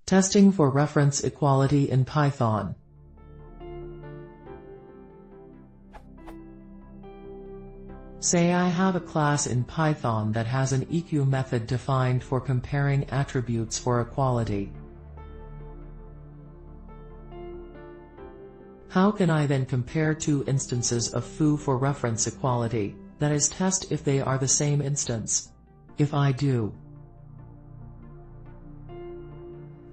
Testing for reference equality in Python. Say I have a class in Python that has an EQ method defined for comparing attributes for equality. How can I then compare two instances of foo for reference equality, that is, test if they are the same instance? If I do,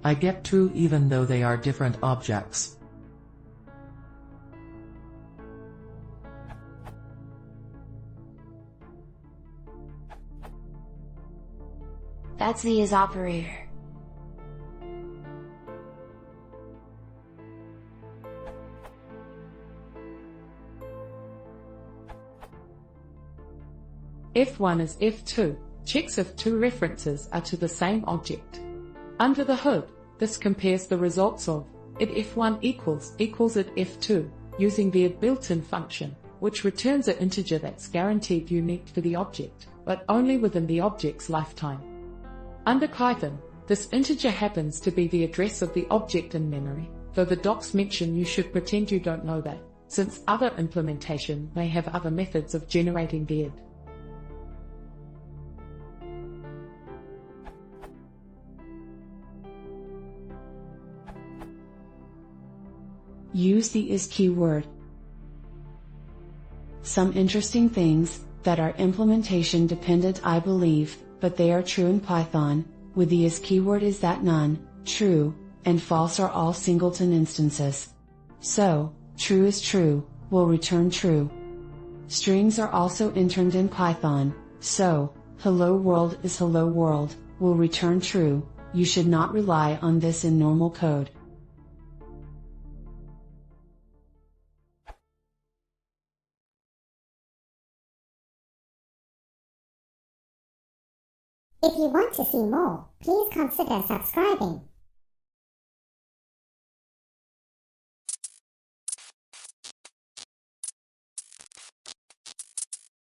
I get true even though they are different objects. That's the is operator. F1 is F2, checks if two references are to the same object. Under the hood, this compares the results of if F1 equals at F2, using the built-in function, which returns an integer that's guaranteed unique for the object, but only within the object's lifetime. Under Python, this integer happens to be the address of the object in memory, though the docs mention you should pretend you don't know that, since other implementation may have other methods of generating the id. Use the is keyword. Some interesting things that are implementation dependent, I believe, but they are true in Python, with the is keyword, is that none, true, and false are all singleton instances. So, true is true, will return true. Strings are also entered in Python, so, hello world is hello world, will return true. You should not rely on this in normal code. If you want to see more, please consider subscribing.